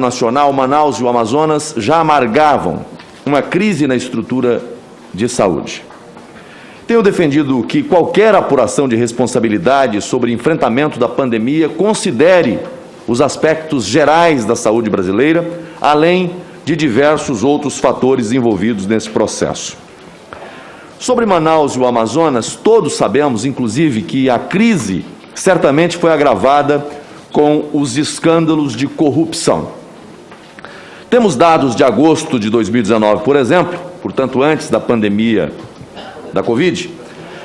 nacional, Manaus e o Amazonas já amargavam uma crise na estrutura de saúde. Tenho defendido que qualquer apuração de responsabilidade sobre enfrentamento da pandemia considere os aspectos gerais da saúde brasileira, além de diversos outros fatores envolvidos nesse processo. Sobre Manaus e o Amazonas, todos sabemos, inclusive, que a crise certamente foi agravada com os escândalos de corrupção. Temos dados de agosto de 2019, por exemplo, portanto antes da pandemia da Covid,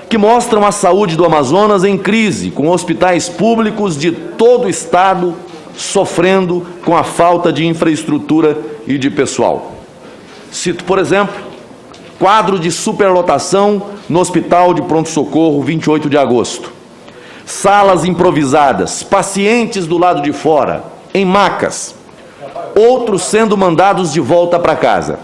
que mostram a saúde do Amazonas em crise, com hospitais públicos de todo o estado sofrendo com a falta de infraestrutura e de pessoal. Cito, por exemplo, quadro de superlotação no Hospital de Pronto-Socorro, 28 de agosto. Salas improvisadas, pacientes do lado de fora, em macas, outros sendo mandados de volta para casa.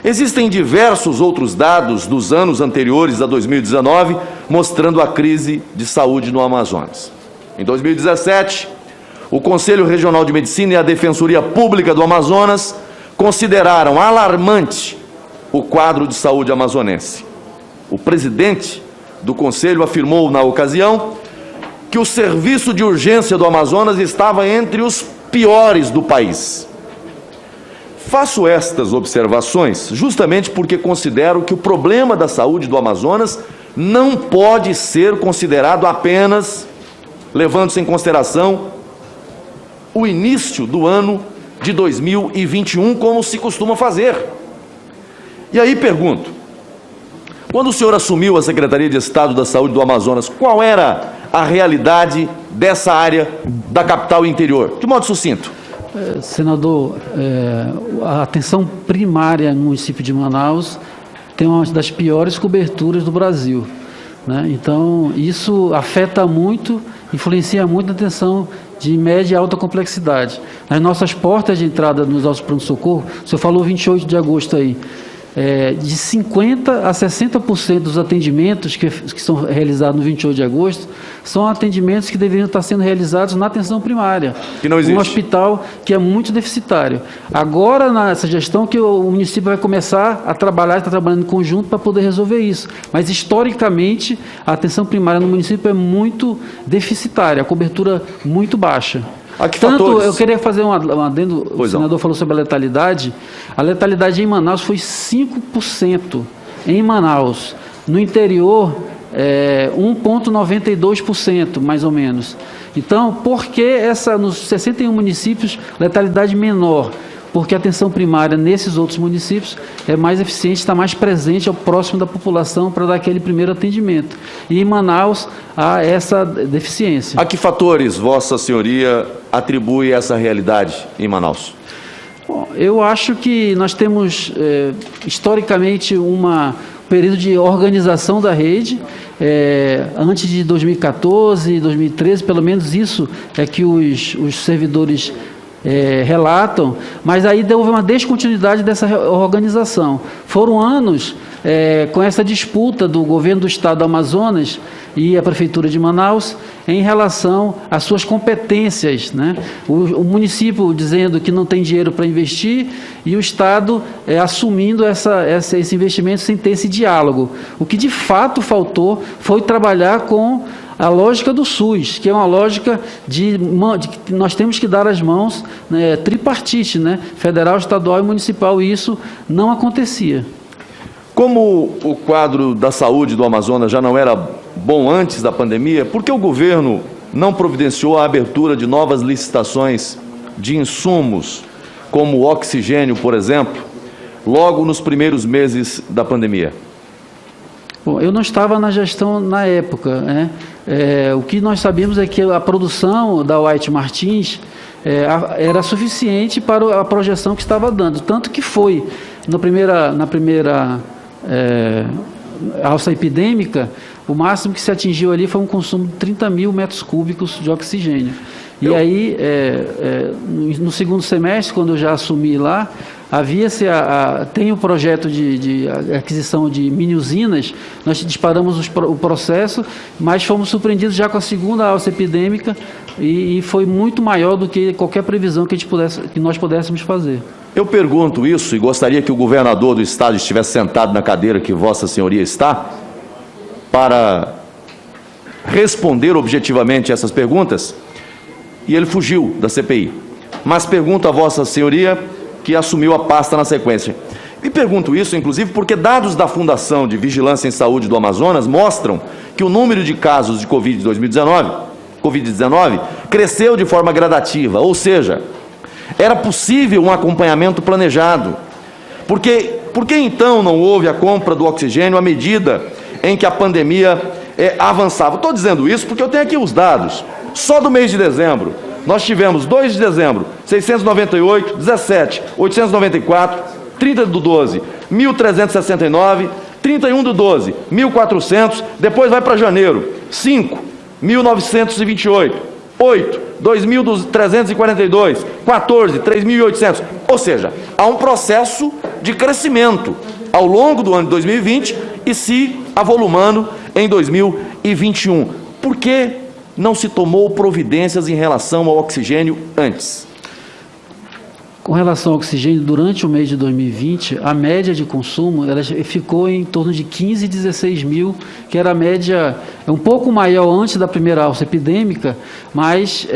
Existem diversos outros dados dos anos anteriores a 2019 mostrando a crise de saúde no Amazonas. Em 2017, o Conselho Regional de Medicina e a Defensoria Pública do Amazonas consideraram alarmante o quadro de saúde amazonense. O presidente do Conselho afirmou na ocasião que o serviço de urgência do Amazonas estava entre os piores do país. Faço estas observações justamente porque considero que o problema da saúde do Amazonas não pode ser considerado apenas levando-se em consideração o início do ano de 2021, como se costuma fazer. E aí pergunto, quando o senhor assumiu a Secretaria de Estado da Saúde do Amazonas, qual era a realidade dessa área da capital interior? De modo sucinto. Senador, a atenção primária no município de Manaus tem uma das piores coberturas do Brasil, né? Então, isso afeta muito, influencia muito na atenção de média e alta complexidade. Nas nossas portas de entrada nos nossos pronto-socorro, o senhor falou 28 de agosto aí, de 50% a 60% dos atendimentos que são realizados no 28 de agosto são atendimentos que deveriam estar sendo realizados na atenção primária. Que não existe. Um hospital que é muito deficitário. Agora, nessa gestão, que o município vai começar a trabalhar, está trabalhando em conjunto para poder resolver isso. Mas, historicamente, a atenção primária no município é muito deficitária, a cobertura muito baixa. Tanto, eu queria fazer um adendo, o senador falou sobre a letalidade. A letalidade em Manaus foi 5% em Manaus. No interior, 1,92%, mais ou menos. Então, por que nos 61 municípios, letalidade menor? Porque a atenção primária nesses outros municípios é mais eficiente, está mais presente, ao próximo da população para dar aquele primeiro atendimento. E em Manaus há essa deficiência. A que fatores Vossa Senhoria atribui essa realidade em Manaus? Bom, eu acho que nós temos, historicamente, um período de organização da rede. Antes de 2014, 2013, pelo menos isso é que os servidores relatam, mas aí houve uma descontinuidade dessa organização. Foram anos com essa disputa do governo do estado do Amazonas e a prefeitura de Manaus em relação às suas competências, né? O município dizendo que não tem dinheiro para investir e o estado assumindo esse investimento sem ter esse diálogo. O que de fato faltou foi trabalhar com a lógica do SUS, que é uma lógica de que nós temos que dar as mãos, né, tripartite, né, federal, estadual e municipal, e isso não acontecia. Como o quadro da saúde do Amazonas já não era bom antes da pandemia, por que o governo não providenciou a abertura de novas licitações de insumos, como o oxigênio, por exemplo, logo nos primeiros meses da pandemia? Bom, eu não estava na gestão na época, né? O que nós sabemos é que a produção da White Martins era suficiente para a projeção que estava dando, tanto que foi na primeira alça epidêmica, o máximo que se atingiu ali foi um consumo de 30 mil metros cúbicos de oxigênio. E aí, no segundo semestre, quando eu já assumi lá, tem o projeto de aquisição de mini usinas, nós disparamos o processo, mas fomos surpreendidos já com a segunda alça epidêmica e foi muito maior do que qualquer previsão que nós pudéssemos fazer. Eu pergunto isso e gostaria que o governador do estado estivesse sentado na cadeira que Vossa Senhoria está, para responder objetivamente essas perguntas, e ele fugiu da CPI. Mas pergunto a Vossa Senhoria, que assumiu a pasta na sequência. E pergunto isso, inclusive, porque dados da Fundação de Vigilância em Saúde do Amazonas mostram que o número de casos de Covid-19 cresceu de forma gradativa, ou seja, era possível um acompanhamento planejado. Por que então não houve a compra do oxigênio à medida em que a pandemia avançava? Estou dizendo isso porque eu tenho aqui os dados. Só do mês de dezembro, nós tivemos 2 de dezembro, 698, 17, 894, 30 do 12, 1.369, 31 do 12, 1.400, depois vai para janeiro, 5, 1.928, 8, 2.342, 14, 3.800. Ou seja, há um processo de crescimento ao longo do ano de 2020 e se avolumando em 2021. Por que não se tomou providências em relação ao oxigênio antes? Com relação ao oxigênio, durante o mês de 2020, a média de consumo ela ficou em torno de 15 e 16 mil, que era a média um pouco maior antes da primeira alça epidêmica, mas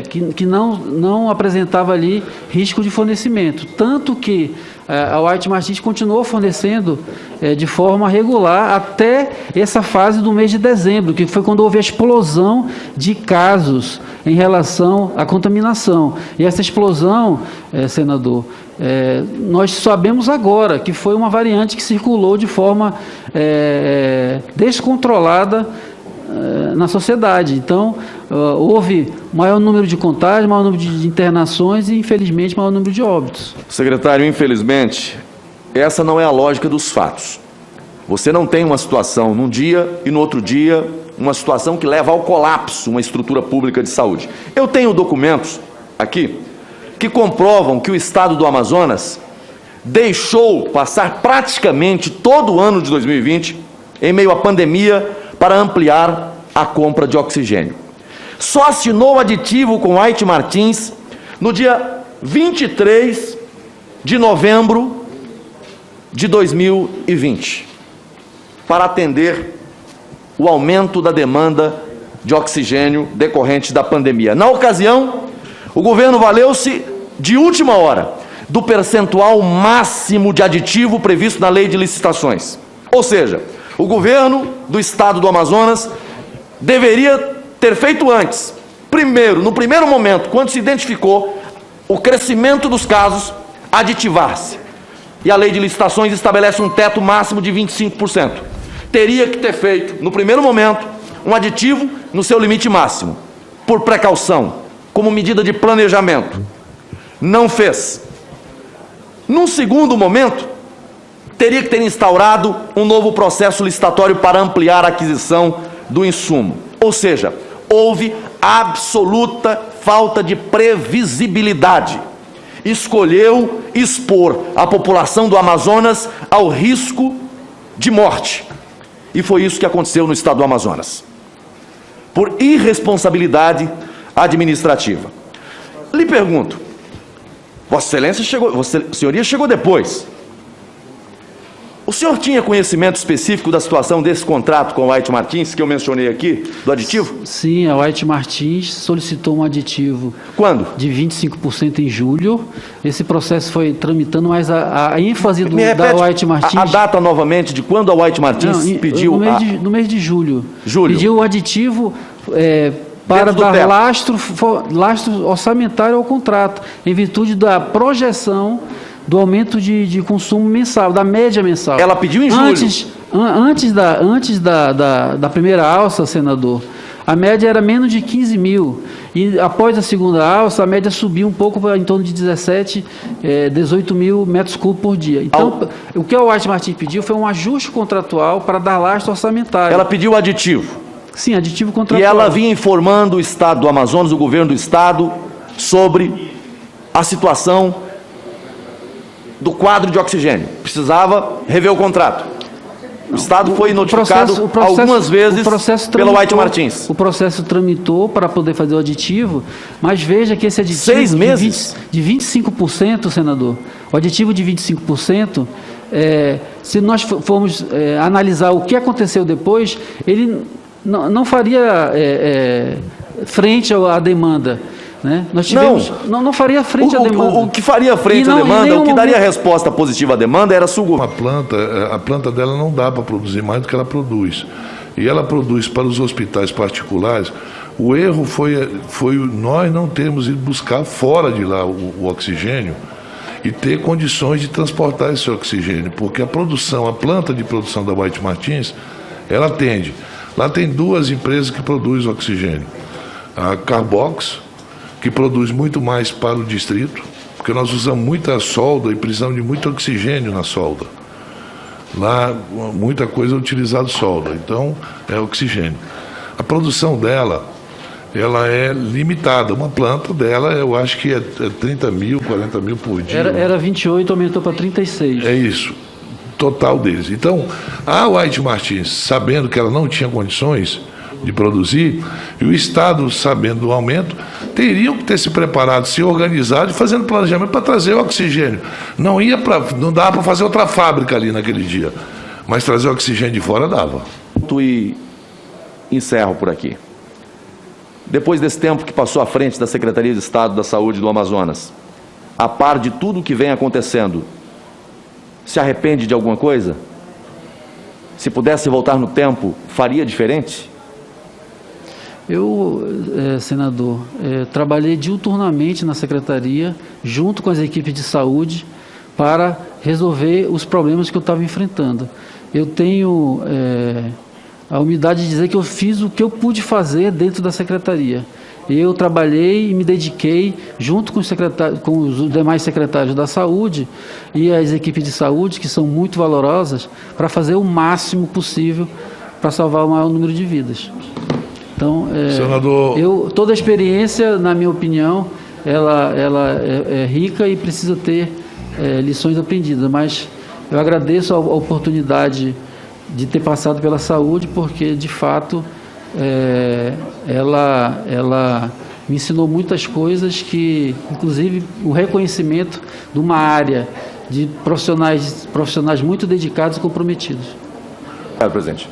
que não apresentava ali risco de fornecimento. Tanto que a White Martins continuou fornecendo de forma regular até essa fase do mês de dezembro, que foi quando houve a explosão de casos em relação à contaminação. E essa explosão, senador, nós sabemos agora que foi uma variante que circulou de forma descontrolada na sociedade. Então, houve maior número de contágios, maior número de internações e, infelizmente, maior número de óbitos. Secretário, infelizmente, essa não é a lógica dos fatos. Você não tem uma situação num dia e no outro dia uma situação que leva ao colapso uma estrutura pública de saúde. Eu tenho documentos aqui que comprovam que o estado do Amazonas deixou passar praticamente todo o ano de 2020 em meio à pandemia para ampliar a compra de oxigênio. Só assinou aditivo com White Martins no dia 23 de novembro de 2020 para atender o aumento da demanda de oxigênio decorrente da pandemia. Na ocasião, o governo valeu-se de última hora do percentual máximo de aditivo previsto na Lei de Licitações. Ou seja, o governo do estado do Amazonas deveria ter feito antes. Primeiro, no primeiro momento, quando se identificou o crescimento dos casos, aditivar-se. E a Lei de Licitações estabelece um teto máximo de 25%. Teria que ter feito, no primeiro momento, um aditivo no seu limite máximo, por precaução, como medida de planejamento. Não fez. Num segundo momento, teria que ter instaurado um novo processo licitatório para ampliar a aquisição do insumo. Ou seja, houve absoluta falta de previsibilidade. Escolheu expor a população do Amazonas ao risco de morte. E foi isso que aconteceu no estado do Amazonas. Por irresponsabilidade administrativa. Lhe pergunto, Vossa Excelência chegou, Vossa Senhoria chegou depois. O senhor tinha conhecimento específico da situação desse contrato com a White Martins, que eu mencionei aqui, do aditivo? Sim, a White Martins solicitou um aditivo. Quando? De 25% em julho. Esse processo foi tramitando, mas a ênfase da White Martins... A data novamente de quando a White Martins pediu... No mês de julho. Julho. Pediu o aditivo... para dar lastro orçamentário ao contrato, em virtude da projeção do aumento de consumo mensal, da média mensal. Ela pediu em julho. Antes da primeira alça, senador, a média era menos de 15 mil. E após a segunda alça, a média subiu um pouco para em torno de 17, 18 mil metros cúbicos por dia. Então, o que a White Martins pediu foi um ajuste contratual para dar lastro orçamentário. Ela pediu aditivo. Sim, aditivo E contratual. ela vinha informando o Estado do Amazonas, o governo do Estado, sobre a situação do quadro de oxigênio. Precisava rever o contrato. O Estado foi notificado algumas vezes pela White Martins. O processo tramitou para poder fazer o aditivo, mas veja que esse aditivo 6 meses? de 25%, senador, o aditivo de 25%, se nós formos analisar o que aconteceu depois, ele não faria frente à demanda. Né? Nós tivemos, não faria frente à demanda. O que faria frente à demanda, o que daria resposta positiva à demanda era a planta dela não dá para produzir mais do que ela produz. E ela produz para os hospitais particulares. O erro foi nós não termos ido buscar fora de lá o oxigênio e ter condições de transportar esse oxigênio, porque a planta de produção da White Martins, ela atende. Lá tem 2 empresas que produzem oxigênio. A Carbox, que produz muito mais para o distrito, porque nós usamos muita solda e precisamos de muito oxigênio na solda. Lá, muita coisa é utilizado solda, então é oxigênio. A produção dela, ela é limitada. Uma planta dela, eu acho que é 30 mil, 40 mil por dia. Era 28, aumentou para 36. É isso, total deles. Então, a White Martins, sabendo que ela não tinha condições de produzir, e o Estado, sabendo do aumento, teriam que ter se preparado, se organizado e fazendo planejamento para trazer o oxigênio. Não dava para fazer outra fábrica ali naquele dia, mas trazer o oxigênio de fora dava. E encerro por aqui. Depois desse tempo que passou à frente da Secretaria de Estado da Saúde do Amazonas, a par de tudo o que vem acontecendo, se arrepende de alguma coisa? Se pudesse voltar no tempo, faria diferente? Eu, senador, trabalhei diuturnamente na secretaria, junto com as equipes de saúde, para resolver os problemas que eu estava enfrentando. Eu tenho a humildade de dizer que eu fiz o que eu pude fazer dentro da secretaria. Eu trabalhei e me dediquei, junto com os demais secretários da saúde e as equipes de saúde, que são muito valorosas, para fazer o máximo possível para salvar o maior número de vidas. Então, senador, toda a experiência, na minha opinião, ela é rica e precisa ter lições aprendidas, mas eu agradeço a oportunidade de ter passado pela saúde, porque, de fato, ela me ensinou muitas coisas que, inclusive, o reconhecimento de uma área de profissionais muito dedicados e comprometidos. Obrigado, presidente.